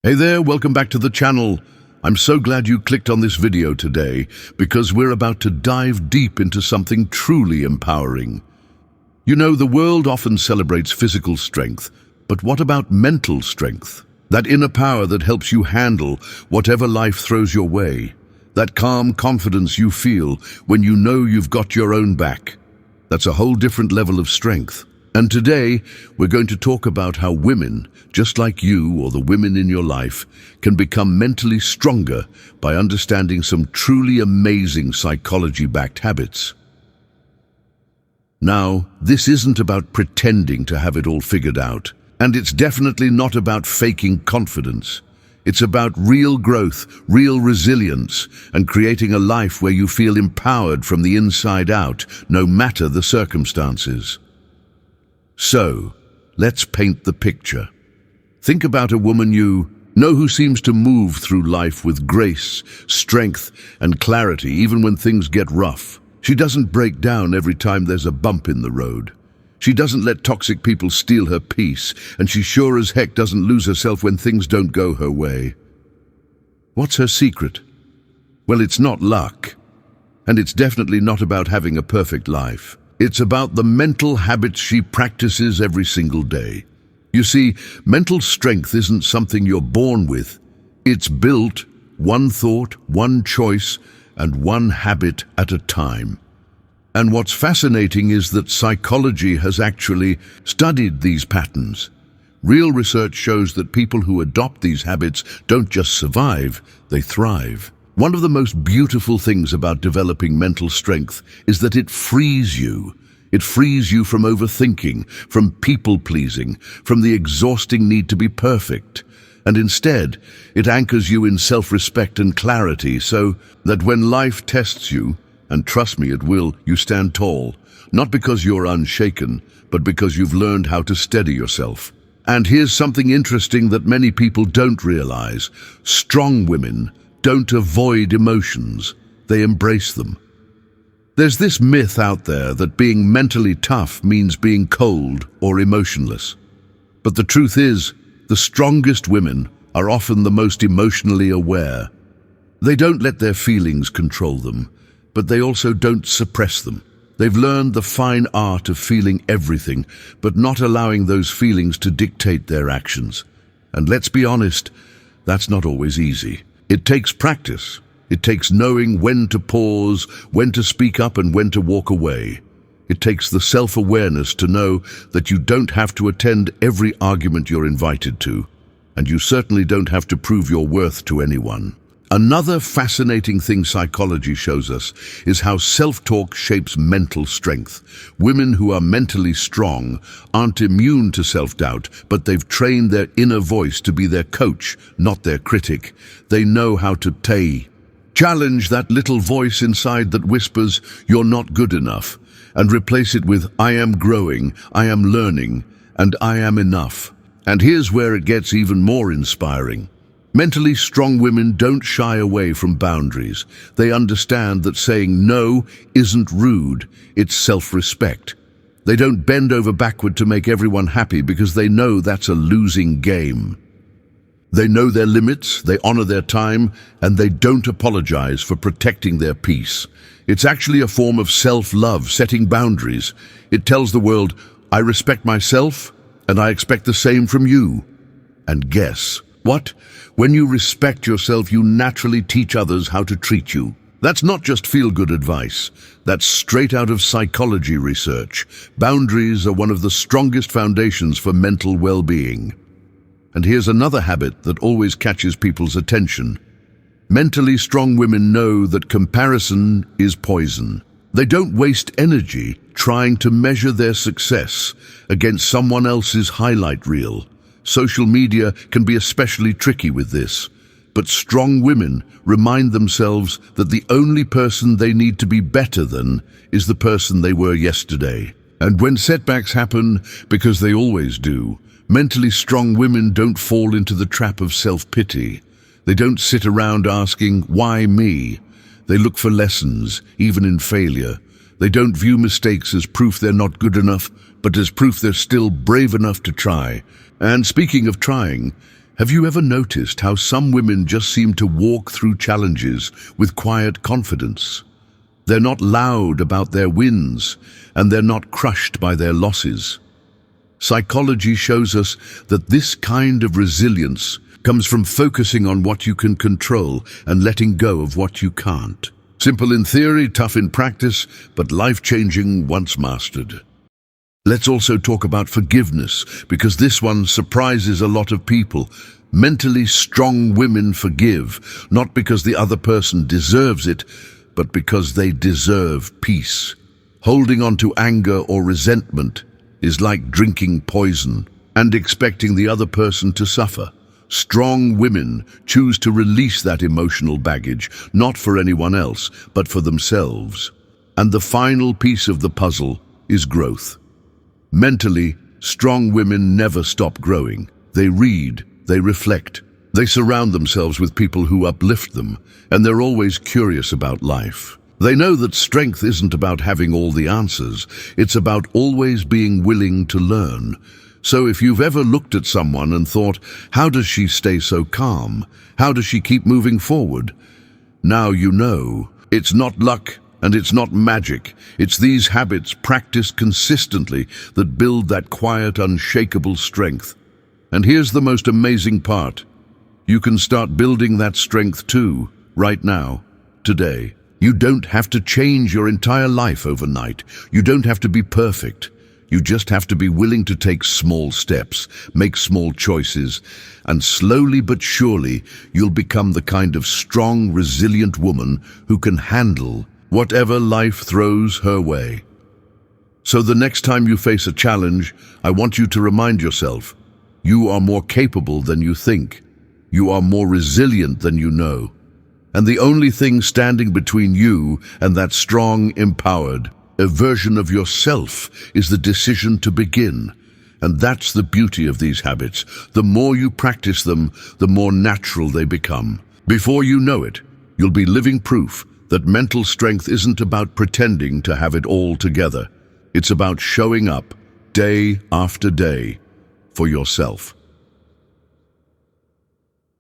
Hey there, welcome back to the channel. I'm so glad you clicked on this video today because we're about to dive deep into something truly empowering. You know, the world often celebrates physical strength, but what about mental strength? That inner power that helps you handle whatever life throws your way. That calm confidence you feel when you know you've got your own back. That's a whole different level of strength. And today, we're going to talk about how women, just like you or the women in your life, can become mentally stronger by understanding some truly amazing psychology-backed habits. Now, this isn't about pretending to have it all figured out, and it's definitely not about faking confidence. It's about real growth, real resilience, and creating a life where you feel empowered from the inside out, no matter the circumstances. So, let's paint the picture. Think about a woman you know who seems to move through life with grace, strength, and clarity even when things get rough. She doesn't break down every time there's a bump in the road. She doesn't let toxic people steal her peace, and she sure as heck doesn't lose herself when things don't go her way. What's her secret? Well, it's not luck, and it's definitely not about having a perfect life. It's about the mental habits she practices every single day. You see, mental strength isn't something you're born with. It's built one thought, one choice, and one habit at a time. And what's fascinating is that psychology has actually studied these patterns. Real research shows that people who adopt these habits don't just survive, they thrive. One of the most beautiful things about developing mental strength is that it frees you. It frees you from overthinking, from people-pleasing, from the exhausting need to be perfect. And instead, it anchors you in self-respect and clarity so that when life tests you, and trust me it will, you stand tall, not because you're unshaken, but because you've learned how to steady yourself. And here's something interesting that many people don't realize. Strong women don't avoid emotions, they embrace them. There's this myth out there that being mentally tough means being cold or emotionless. But the truth is, the strongest women are often the most emotionally aware. They don't let their feelings control them, but they also don't suppress them. They've learned the fine art of feeling everything, but not allowing those feelings to dictate their actions. And let's be honest, that's not always easy. It takes practice. It takes knowing when to pause, when to speak up, and when to walk away. It takes the self-awareness to know that you don't have to attend every argument you're invited to, and you certainly don't have to prove your worth to anyone. Another fascinating thing psychology shows us is how self-talk shapes mental strength. Women who are mentally strong aren't immune to self-doubt, but they've trained their inner voice to be their coach, not their critic. They know how to challenge that little voice inside that whispers, "You're not good enough," and replace it with, "I am growing, I am learning, and I am enough." And here's where it gets even more inspiring. Mentally strong women don't shy away from boundaries. They understand that saying no isn't rude, it's self-respect. They don't bend over backward to make everyone happy because they know that's a losing game. They know their limits, they honor their time, and they don't apologize for protecting their peace. It's actually a form of self-love, setting boundaries. It tells the world, I respect myself, and I expect the same from you. And guess what? When you respect yourself, you naturally teach others how to treat you. That's not just feel-good advice. That's straight out of psychology research. Boundaries are one of the strongest foundations for mental well-being. And here's another habit that always catches people's attention. Mentally strong women know that comparison is poison. They don't waste energy trying to measure their success against someone else's highlight reel. Social media can be especially tricky with this, but strong women remind themselves that the only person they need to be better than is the person they were yesterday. And when setbacks happen, because they always do, mentally strong women don't fall into the trap of self-pity. They don't sit around asking, "Why me?" They look for lessons, even in failure. They don't view mistakes as proof they're not good enough, but as proof they're still brave enough to try. And speaking of trying, Have you ever noticed how some women just seem to walk through challenges with quiet confidence? They're not loud about their wins, and they're not crushed by their losses. Psychology shows us that this kind of resilience comes from focusing on what you can control and letting go of what you can't. Simple in theory, tough in practice, but life-changing once mastered. Let's also talk about forgiveness, because this one surprises a lot of people. Mentally strong women forgive, not because the other person deserves it, but because they deserve peace. Holding on to anger or resentment is like drinking poison and expecting the other person to suffer. Strong women choose to release that emotional baggage, not for anyone else, but for themselves. And the final piece of the puzzle is growth. Mentally, strong women never stop growing. They read, they reflect, they surround themselves with people who uplift them, and they're always curious about life. They know that strength isn't about having all the answers, it's about always being willing to learn. So if you've ever looked at someone and thought, how does she stay so calm? How does she keep moving forward? Now you know. It's not luck and it's not magic. It's these habits practiced consistently that build that quiet, unshakable strength. And here's the most amazing part. You can start building that strength too, right now, today. You don't have to change your entire life overnight. You don't have to be perfect. You just have to be willing to take small steps, make small choices, and slowly but surely you'll become the kind of strong, resilient woman who can handle whatever life throws her way. So the next time you face a challenge, I want you to remind yourself, you are more capable than you think. You are more resilient than you know. And the only thing standing between you and that strong, empowered version of yourself is the decision to begin. And that's the beauty of these habits. The more you practice them, the more natural they become. Before you know it, you'll be living proof that mental strength isn't about pretending to have it all together. It's about showing up day after day for yourself.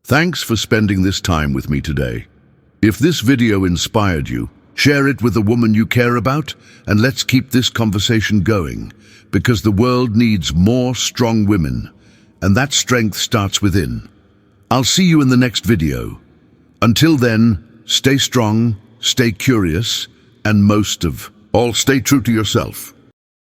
Thanks for spending this time with me today. If this video inspired you, share it with a woman you care about, and let's keep this conversation going, because the world needs more strong women, and that strength starts within. I'll see you in the next video. Until then, stay strong, stay curious, and most of all, stay true to yourself.